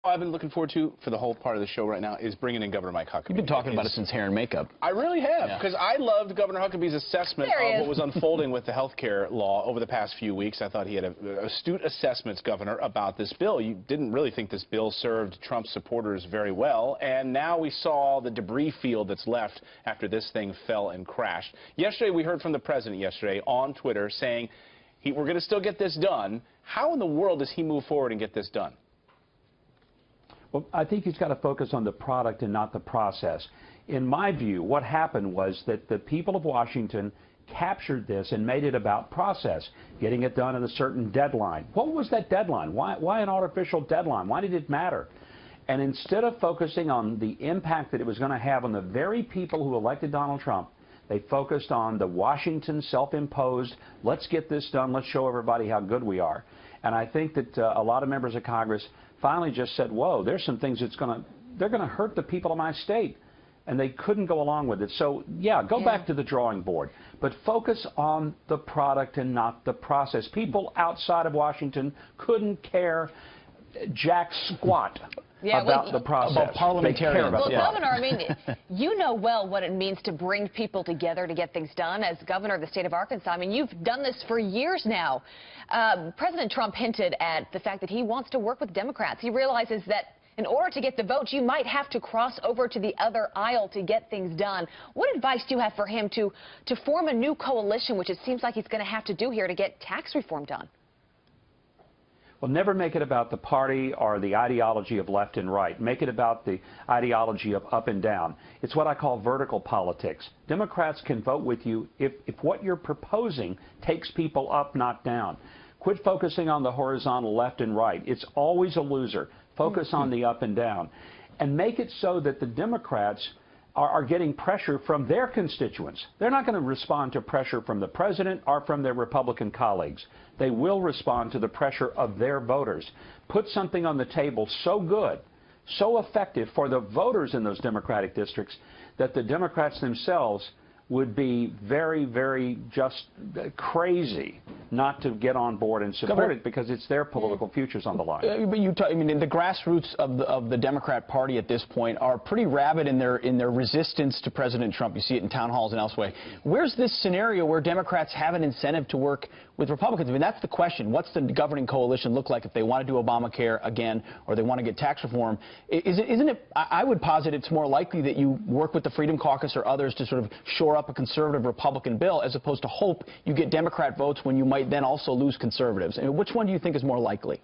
I've been looking forward to for the whole part of the show right now is bringing in Governor Mike Huckabee. You've been talking about it since hair and makeup. I really have, because I loved Governor Huckabee's assessment of what was unfolding with the health care law over the past few weeks. I thought he had astute assessments, Governor, about this bill. You didn't really think this bill served Trump's supporters very well, and now we saw the debris field that's left after this thing fell and crashed. Yesterday, we heard from the president on Twitter saying we're going to still get this done. How in the world does he move forward and get this done? Well, I think he's got to focus on the product and not the process. In my view, what happened was that the people of Washington captured this and made it about process, getting it done in a certain deadline. What was that deadline? Why an artificial deadline? Why did it matter? And instead of focusing on the impact that it was going to have on the very people who elected Donald Trump, they focused on the Washington self-imposed, let's get this done, let's show everybody how good we are. And I think that a lot of members of Congress finally just said, whoa, there's some things they're going to hurt the people of my state. And they couldn't go along with it. So, yeah, go back to the drawing board. But focus on the product and not the process. People outside of Washington couldn't care jack squat about the process. About parliamentarians. Well, Governor, I mean, you know well what it means to bring people together to get things done. As governor of the state of Arkansas, I mean, you've done this for years now. President Trump hinted at the fact that he wants to work with Democrats. He realizes that in order to get the votes, you might have to cross over to the other aisle to get things done. What advice do you have for him to form a new coalition, which it seems like he's going to have to do here to get tax reform done? Well, never make it about the party or the ideology of left and right. Make it about the ideology of up and down. It's what I call vertical politics. Democrats can vote with you if what you're proposing takes people up, not down. Quit focusing on the horizontal left and right. It's always a loser. Focus on the up and down. And make it so that the Democrats are getting pressure from their constituents. They're not going to respond to pressure from the president or from their Republican colleagues. They will respond to the pressure of their voters. Put something on the table so good, so effective for the voters in those Democratic districts that the Democrats themselves would be very, very just crazy not to get on board and support it because it's their political futures on the line. But I mean, the grassroots of the Democrat Party at this point are pretty rabid in their resistance to President Trump. You see it in town halls and elsewhere. Where's this scenario where Democrats have an incentive to work with Republicans? I mean, that's the question. What's the governing coalition look like if they want to do Obamacare again or they want to get tax reform? Isn't it, I would posit it's more likely that you work with the Freedom Caucus or others to sort of shore up a conservative Republican bill as opposed to hope you get Democrat votes when you might then also lose conservatives. I mean, which one do you think is more likely?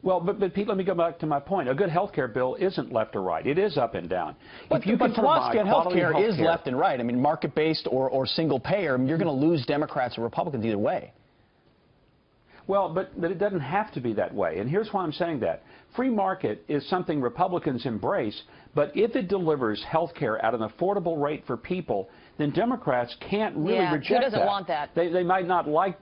Well, but Pete, let me go back to my point. A good health care bill isn't left or right. It is up and down. But philosophy on health care is left and right. I mean, market-based or single payer, I mean, you're going to lose Democrats or Republicans either way. Well, but it doesn't have to be that way. And here's why I'm saying that. Free market is something Republicans embrace, but if it delivers health care at an affordable rate for people, then Democrats can't really reject that. Who doesn't want that? They might not like.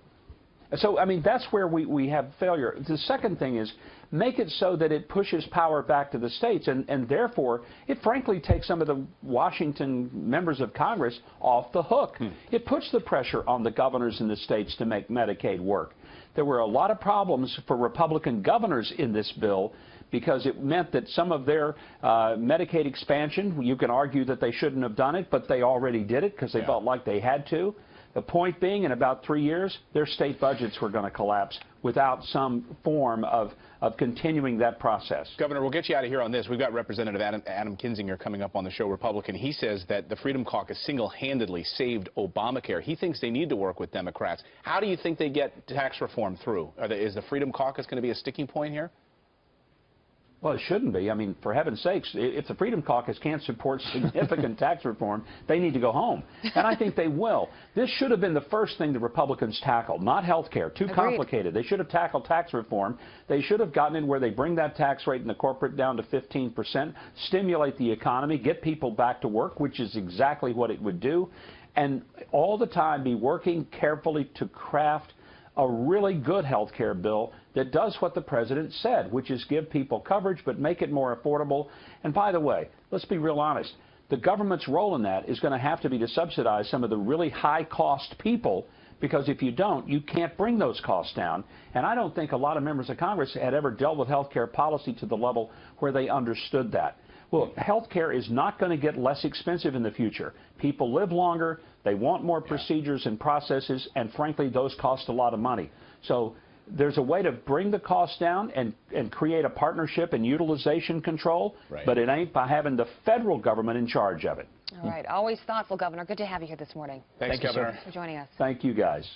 So, I mean, that's where we have failure. The second thing is make it so that it pushes power back to the states, and therefore it frankly takes some of the Washington members of Congress off the hook. It puts the pressure on the governors in the states to make Medicaid work. There were a lot of problems for Republican governors in this bill because it meant that some of their Medicaid expansion, you can argue that they shouldn't have done it, but they already did it because they felt like they had to. The point being, in about 3 years, their state budgets were going to collapse without some form of continuing that process. Governor, we'll get you out of here on this. We've got Representative Adam Kinzinger coming up on the show, Republican. He says that the Freedom Caucus single-handedly saved Obamacare. He thinks they need to work with Democrats. How do you think they get tax reform through? Is the Freedom Caucus going to be a sticking point here? Well, it shouldn't be. I mean, for heaven's sakes, if the Freedom Caucus can't support significant tax reform, they need to go home. And I think they will. This should have been the first thing the Republicans tackled, not health care. Too complicated. They should have tackled tax reform. They should have gotten in where they bring that tax rate in the corporate down to 15%, stimulate the economy, get people back to work, which is exactly what it would do, and all the time be working carefully to craft a really good health care bill that does what the president said, which is give people coverage but make it more affordable. And by the way, let's be real honest. The government's role in that is going to have to be to subsidize some of the really high-cost people Because if you don't, you can't bring those costs down. And I don't think a lot of members of Congress had ever dealt with health care policy to the level where they understood that. Well, health care is not going to get less expensive in the future. People live longer, they want more procedures and processes, and frankly, those cost a lot of money. So there's a way to bring the cost down and create a partnership and utilization control, but it ain't by having the federal government in charge of it. All right. Always thoughtful, Governor. Good to have you here this morning. Thanks, Governor. Thanks for joining us. Thank you, guys.